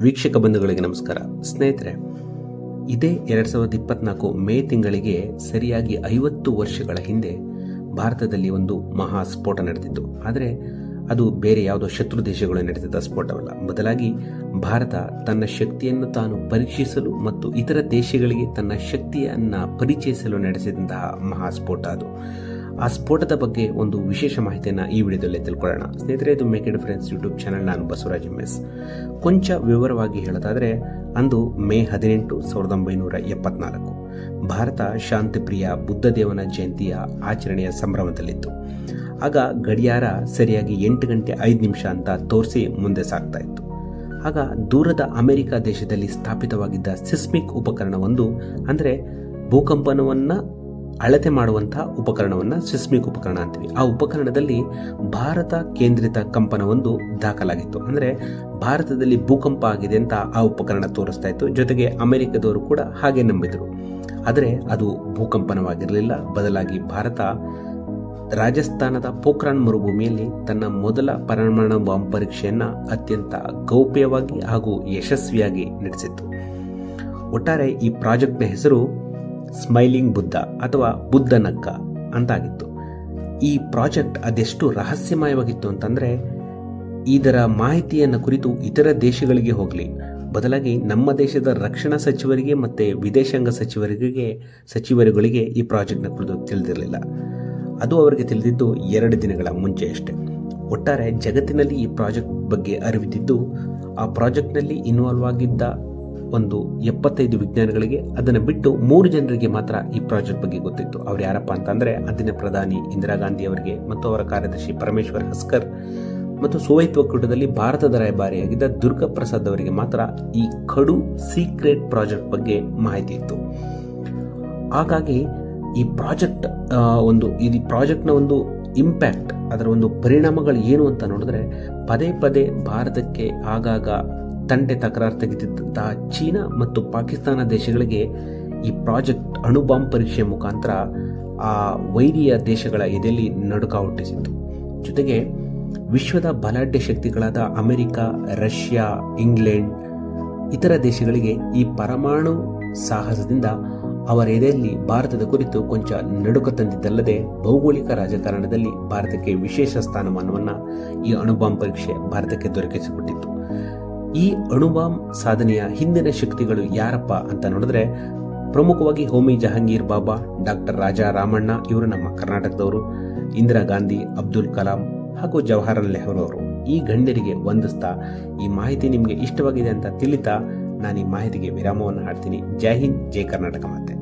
ವೀಕ್ಷಕ ಬಂಧುಗಳಿಗೆ ನಮಸ್ಕಾರ. ಸ್ನೇಹಿತರೆ, ಇದೇ 2024 ಮೇ ತಿಂಗಳಿಗೆ ಸರಿಯಾಗಿ 50 ವರ್ಷಗಳ ಹಿಂದೆ ಭಾರತದಲ್ಲಿ ಒಂದು ಮಹಾ ಸ್ಫೋಟ ನಡೆದಿತ್ತು. ಆದರೆ ಅದು ಬೇರೆ ಯಾವುದೋ ಶತ್ರು ದೇಶಗಳು ನಡೆಸಿದ ಸ್ಫೋಟವಲ್ಲ. ಬದಲಾಗಿ ಭಾರತ ತನ್ನ ಶಕ್ತಿಯನ್ನು ತಾನು ಪರೀಕ್ಷಿಸಲು ಮತ್ತು ಇತರ ದೇಶಗಳಿಗೆ ತನ್ನ ಶಕ್ತಿಯನ್ನು ಪರಿಚಯಿಸಲು ನಡೆಸಿದಂತಹ ಮಹಾ ಸ್ಫೋಟ ಅದು. ಆ ಸ್ಫೋಟದ ಬಗ್ಗೆ ಒಂದು ವಿಶೇಷ ಮಾಹಿತಿಯನ್ನು ಈ ವಿಡಿಯೋದಲ್ಲಿ ತಿಳ್ಕೊಳ್ಳೋಣ. ಸ್ನೇಹಿತರೆ, ಇದು make A difference YouTube channel. ನಾನು ಬಸವರಾಜ್ MS. ಕೊಂಚ ವಿವರವಾಗಿ ಹೇಳೋದಾದರೆ, ಅಂದು ಮೇ 18, 1974 ಭಾರತ ಶಾಂತಿಪ್ರಿಯ ಬುದ್ಧದೇವನ ಜಯಂತಿಯ ಆಚರಣೆಯ ಸಂಭ್ರಮದಲ್ಲಿತ್ತು. ಆಗ ಗಡಿಯಾರ ಸರಿಯಾಗಿ 8 ಗಂಟೆ 5 ನಿಮಿಷ ಅಂತ ತೋರಿಸಿ ಮುಂದೆ ಸಾಗ್ತಾ ಇತ್ತು. ಆಗ ದೂರದ ಅಮೆರಿಕ ದೇಶದಲ್ಲಿ ಸ್ಥಾಪಿತವಾಗಿದ್ದ ಸಿಸ್ಮಿಕ್ ಉಪಕರಣವೊಂದು, ಅಂದರೆ ಭೂಕಂಪನವನ್ನು ಅಳತೆ ಮಾಡುವಂತಹ ಉಪಕರಣವನ್ನು ಸಿಸ್ಮಿಕ್ ಉಪಕರಣ ಅಂತೀವಿ. ಆ ಉಪಕರಣದಲ್ಲಿ ಭಾರತ ಕೇಂದ್ರಿತ ಕಂಪನವೊಂದು ದಾಖಲಾಗಿತ್ತು. ಅಂದರೆ ಭಾರತದಲ್ಲಿ ಭೂಕಂಪ ಆಗಿದೆ ಅಂತ ಆ ಉಪಕರಣ ತೋರಿಸ್ತಾ ಇತ್ತು. ಜೊತೆಗೆ ಅಮೆರಿಕದವರು ಕೂಡ ಹಾಗೆ ನಂಬಿದರು. ಆದರೆ ಅದು ಭೂಕಂಪನವಾಗಿರಲಿಲ್ಲ. ಬದಲಾಗಿ ಭಾರತ ರಾಜಸ್ಥಾನದ ಪೋಖ್ರಾನ್ ಮರುಭೂಮಿಯಲ್ಲಿ ತನ್ನ ಮೊದಲ ಪರಮಾಣು ಬಾಂಬ್ ಪರೀಕ್ಷೆಯನ್ನು ಅತ್ಯಂತ ಗೌಪ್ಯವಾಗಿ ಹಾಗೂ ಯಶಸ್ವಿಯಾಗಿ ನಡೆಸಿತ್ತು. ಒಟ್ಟಾರೆ ಈ ಪ್ರಾಜೆಕ್ಟ್ನ ಹೆಸರು ಸ್ಮೈಲಿಂಗ್ ಬುದ್ಧ ಅಥವಾ ಬುದ್ಧ ನಕ್ಕ ಅಂತಾಗಿತ್ತು. ಈ ಪ್ರಾಜೆಕ್ಟ್ ಅದೆಷ್ಟು ರಹಸ್ಯಮಯವಾಗಿತ್ತು ಅಂತಂದರೆ, ಇದರ ಮಾಹಿತಿಯನ್ನು ಕುರಿತು ಇತರ ದೇಶಗಳಿಗೆ ಹೋಗಲಿ, ಬದಲಾಗಿ ನಮ್ಮ ದೇಶದ ರಕ್ಷಣಾ ಸಚಿವರಿಗೆ ಮತ್ತು ವಿದೇಶಾಂಗ ಸಚಿವರುಗಳಿಗೆ ಈ ಪ್ರಾಜೆಕ್ಟ್ನ ಕುರಿತು ತಿಳಿದಿರಲಿಲ್ಲ. ಅದು ಅವರಿಗೆ ತಿಳಿದಿದ್ದು 2 ದಿನಗಳ ಮುಂಚೆಯಷ್ಟೇ. ಒಟ್ಟಾರೆ ಜಗತ್ತಿನಲ್ಲಿ ಈ ಪ್ರಾಜೆಕ್ಟ್ ಬಗ್ಗೆ ಅರಿವಿದ್ದು, ಆ ಪ್ರಾಜೆಕ್ಟ್ನಲ್ಲಿ ಇನ್ವಾಲ್ವ್ ಆಗಿದ್ದ ಒಂದು 75 ವಿಜ್ಞಾನಿಗಳಿಗೆ, ಅದನ್ನು ಬಿಟ್ಟು 3 ಜನರಿಗೆ ಮಾತ್ರ ಈ ಪ್ರಾಜೆಕ್ಟ್ ಬಗ್ಗೆ ಗೊತ್ತಿತ್ತು. ಅವ್ರು ಯಾರಪ್ಪ ಅಂತಂದರೆ, ಅಂದಿನ ಪ್ರಧಾನಿ ಇಂದಿರಾ ಗಾಂಧಿ ಅವರಿಗೆ ಮತ್ತು ಅವರ ಕಾರ್ಯದರ್ಶಿ ಪರಮೇಶ್ವರ್ ಹಸ್ಕರ್ ಮತ್ತು ಸೋವಿಯತ್ ಒಕ್ಕೂಟದಲ್ಲಿ ಭಾರತದ ರಾಯಭಾರಿಯಾಗಿದ್ದ ದುರ್ಗಾ ಪ್ರಸಾದ್ ಅವರಿಗೆ ಮಾತ್ರ ಈ ಕಡು ಸೀಕ್ರೆಟ್ ಪ್ರಾಜೆಕ್ಟ್ ಬಗ್ಗೆ ಮಾಹಿತಿ ಇತ್ತು. ಹಾಗಾಗಿ ಈ ಪ್ರಾಜೆಕ್ಟ್ನ ಒಂದು ಇಂಪ್ಯಾಕ್ಟ್, ಅದರ ಒಂದು ಪರಿಣಾಮಗಳು ಏನು ಅಂತ ನೋಡಿದ್ರೆ, ಪದೇ ಪದೇ ಭಾರತಕ್ಕೆ ಆಗಾಗ ತಂಟೆ ತಕರಾರು ತೆಗೆದಿದ್ದಂತಹ ಚೀನಾ ಮತ್ತು ಪಾಕಿಸ್ತಾನ ದೇಶಗಳಿಗೆ ಈ ಪ್ರಾಜೆಕ್ಟ್ ಅಣುಬಾಂಬ್ ಪರೀಕ್ಷೆ ಮುಖಾಂತರ ಆ ವೈರಿಯ ದೇಶಗಳ ಎದೆಯಲ್ಲಿ ನಡುಕ ಹುಟ್ಟಿಸಿತ್ತು. ಜೊತೆಗೆ ವಿಶ್ವದ ಬಲಾಢ್ಯ ಶಕ್ತಿಗಳಾದ ಅಮೆರಿಕ, ರಷ್ಯಾ, ಇಂಗ್ಲೆಂಡ್ ಇತರ ದೇಶಗಳಿಗೆ ಈ ಪರಮಾಣು ಸಾಹಸದಿಂದ ಅವರ ಎದೆಯಲ್ಲಿ ಭಾರತದ ಕುರಿತು ಕೊಂಚ ನಡುಕ ತಂದಿದ್ದಲ್ಲದೆ, ಭೌಗೋಳಿಕ ರಾಜಕಾರಣದಲ್ಲಿ ಭಾರತಕ್ಕೆ ವಿಶೇಷ ಸ್ಥಾನಮಾನವನ್ನು ಈ ಅಣುಬಾಂಬ್ ಪರೀಕ್ಷೆ ಭಾರತಕ್ಕೆ ದೊರಕಿಸಿಕೊಟ್ಟಿತ್ತು. ಈ ಅಣುಬಾಂಬ್ ಸಾಧನೆಯ ಹಿಂದಿನ ಶಕ್ತಿಗಳು ಯಾರಪ್ಪ ಅಂತ ನೋಡಿದ್ರೆ, ಪ್ರಮುಖವಾಗಿ ಹೋಮಿ ಜಹಾಂಗೀರ್ ಬಾಬಾ, ಡಾಕ್ಟರ್ ರಾಜಾ ರಾಮಣ್ಣ, ಇವರು ನಮ್ಮ ಕರ್ನಾಟಕದವರು, ಇಂದಿರಾ ಗಾಂಧಿ, ಅಬ್ದುಲ್ ಕಲಾಂ ಹಾಗೂ ಜವಾಹರಲಾಲ್ ನೆಹರು ಅವರು. ಈ ಗಣ್ಯರಿಗೆ ವಂದಿಸ್ತಾ, ಈ ಮಾಹಿತಿ ನಿಮಗೆ ಇಷ್ಟವಾಗಿದೆ ಅಂತ ತಿಳಿತಾ ನಾನು ಈ ಮಾಹಿತಿಗೆ ವಿರಾಮವನ್ನು ಹಾಡ್ತೀನಿ. ಜೈ ಹಿಂದ್, ಜೈ ಕರ್ನಾಟಕ ಮಾತೆ.